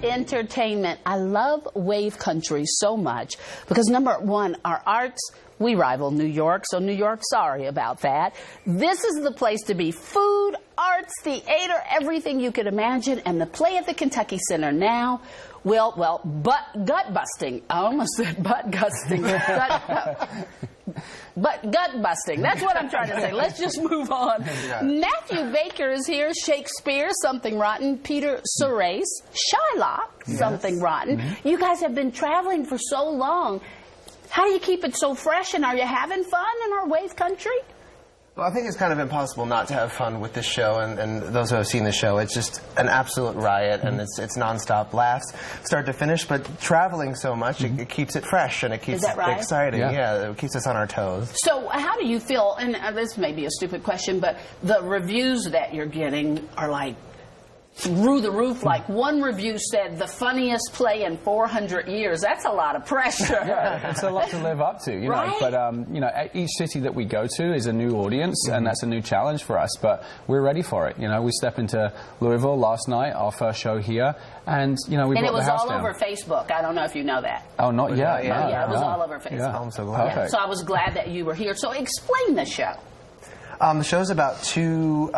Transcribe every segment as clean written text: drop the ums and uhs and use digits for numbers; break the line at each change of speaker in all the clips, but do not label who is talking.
entertainment. I love Wave Country so much because, number one, our arts, we rival New York, so New York, sorry about that. This is the place to be. Food, arts, theater, everything you could imagine, and the play at the Kentucky Center now, well, gut-busting. I almost said butt-gusting. But gut-busting. That's what I'm trying to say. Let's just move on. Matthew Baker is here. Shakespeare, Something Rotten. Peter Surace, Shylock, Something Rotten. You guys have been traveling for so long. How do you keep it so fresh, and are you having fun in our Wave Country?
Well, I think it's kind of impossible not to have fun with this show, and those who have seen the show, it's just an absolute riot, and it's nonstop laughs, start to finish, but traveling so much, it keeps it fresh, and it keeps it exciting. Yeah, it keeps us on our toes.
So how do you feel, and this may be a stupid question, but the reviews that you're getting are like through the roof. Like one review said, the funniest play in 400 years. That's a lot of pressure.
Yeah, it's a lot to live up to, you know. But you know, each city that we go to is a new audience, and that's a new challenge for us. But we're ready for it. You know, we stepped into Louisville last night, our first show here, and you know, we brought the house down.
And it was all over Facebook. I don't know if you know that.
Oh, not yet.
Yeah, it was all over Facebook.
Yeah.
I'm so glad.
Yeah. So I was glad that you were here. So explain the show.
The show's about two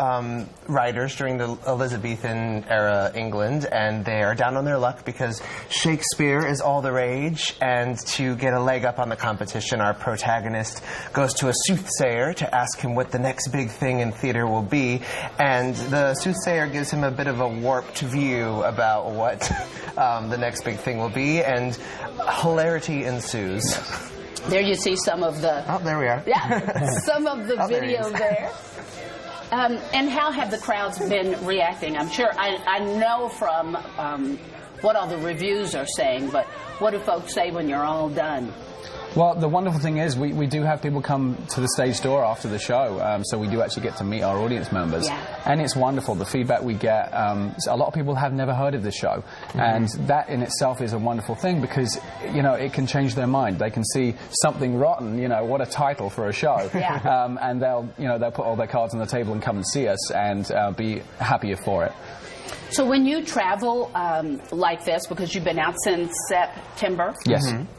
writers during the Elizabethan era England, and they are down on their luck because Shakespeare is all the rage, and to get a leg up on the competition, our protagonist goes to a soothsayer to ask him what the next big thing in theater will be, and the soothsayer gives him a bit of a warped view about what the next big thing will be, and hilarity ensues.
There you see some of the...
Oh, there we are.
Yeah, some of the video there. And how have the crowds been reacting? I'm sure, I know from what all the reviews are saying, but what do folks say when you're all done?
Well, the wonderful thing is we do have people come to the stage door after the show, so we do actually get to meet our audience members. And it's wonderful, the feedback we get. A lot of people have never heard of the show, and that in itself is a wonderful thing because, you know, it can change their mind. They can see Something Rotten, you know, what a title for a show, and they'll put all their cards on the table and come and see us and be happier for it.
So when you travel like this, because you've been out since September,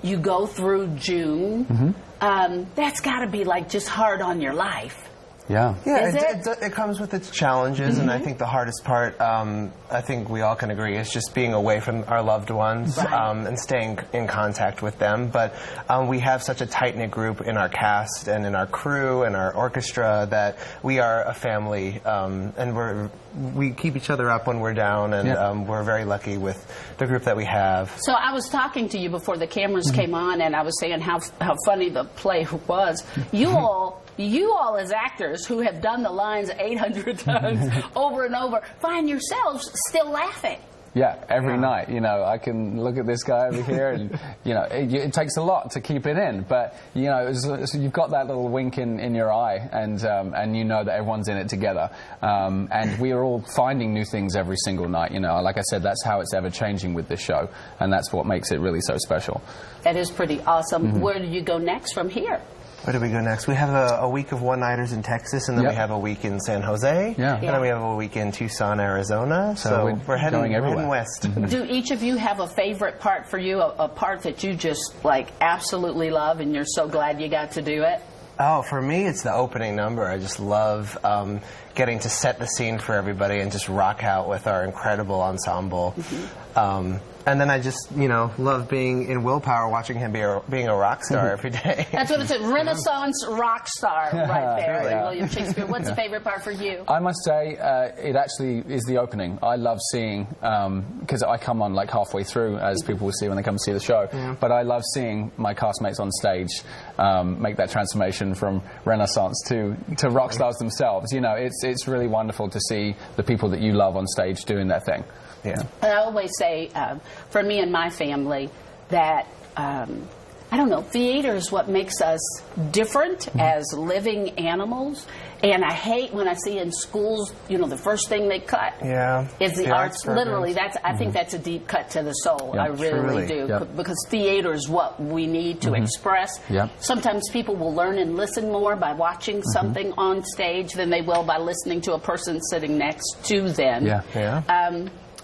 you go through June, that's got to be like just hard on your life.
Yeah.
It comes with its challenges, and I think the hardest part, I think we all can agree, is just being away from our loved ones and staying in contact with them. But we have such a tight-knit group in our cast and in our crew and our orchestra that we are a family, and we keep each other up when we're down, and we're very lucky with the group that we have.
So I was talking to you before the cameras came on, and I was saying how funny the play was. You all as actors who have done the lines 800 times over and over find yourselves still laughing.
Yeah, every night, you know, I can look at this guy over here, and, you know, it takes a lot to keep it in, but, you know, so you've got that little wink in your eye, and you know that everyone's in it together, and we are all finding new things every single night, you know. Like I said, that's how it's ever changing with this show, and that's what makes it really so special.
That is pretty awesome. Where do you go next from here?
Where do we go next? We have a week of one-nighters in Texas, and then we have a week in San Jose, and then we have a week in Tucson, Arizona, so we're heading west.
Do each of you have a favorite part for you, a part that you just, like, absolutely love, and you're so glad you got to do it?
Oh, for me, it's the opening number. I just love getting to set the scene for everybody and just rock out with our incredible ensemble. And then I just, you know, love being in Willpower, watching him being a rock star every day.
That's what it's a Renaissance rock star right there, William Shakespeare. What's the favorite part for you?
I must say, it actually is the opening. I love seeing, because I come on like halfway through, as people will see when they come see the show, but I love seeing my castmates on stage make that transformation from Renaissance to rock stars themselves. You know, it's really wonderful to see the people that you love on stage doing their thing.
Yeah.
And I always say, for me and my family, that, I don't know, theater is what makes us different as living animals. And I hate when I see in schools, you know, the first thing they cut is the arts. Literally, I think that's a deep cut to the soul. I really do. Because theater is what we need to express. Sometimes people will learn and listen more by watching something on stage than they will by listening to a person sitting next to them.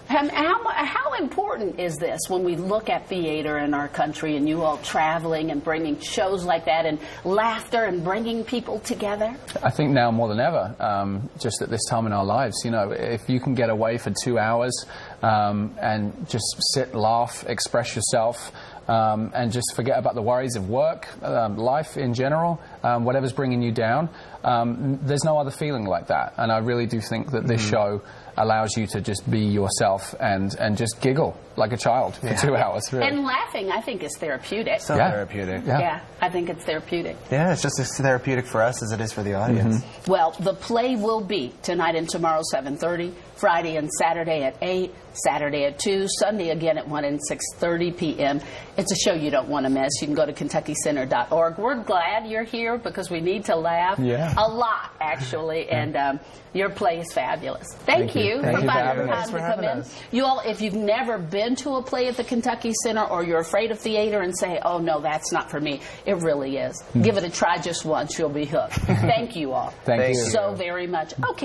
How important is this when we look at theater in our country and you all traveling and bringing shows like that and laughter and bringing people together?
I think now more than ever, just at this time in our lives, you know, if you can get away for 2 hours and just sit, laugh, express yourself, and just forget about the worries of work, life in general, whatever's bringing you down, there's no other feeling like that. And I really do think that this show allows you to just be yourself and just giggle like a child for 2 hours. Really.
And laughing, I think, is therapeutic.
So therapeutic.
Yeah, I think it's therapeutic.
Yeah, it's just as therapeutic for us as it is for the audience.
Well, the play will be tonight and tomorrow, 7:30, Friday and Saturday at 8, Saturday at 2, Sunday again at 1 and 6:30 p.m. It's a show you don't want to miss. You can go to KentuckyCenter.org. We're glad you're here because we need to laugh a lot, actually, and your play is fabulous. Thank you for finding time to come in. You all, if you've never been to a play at the Kentucky Center or you're afraid of theater and say, oh, no, that's not for me, it really is. Give it a try just once. You'll be hooked. Thank you all
Thank you
so very much. Okay.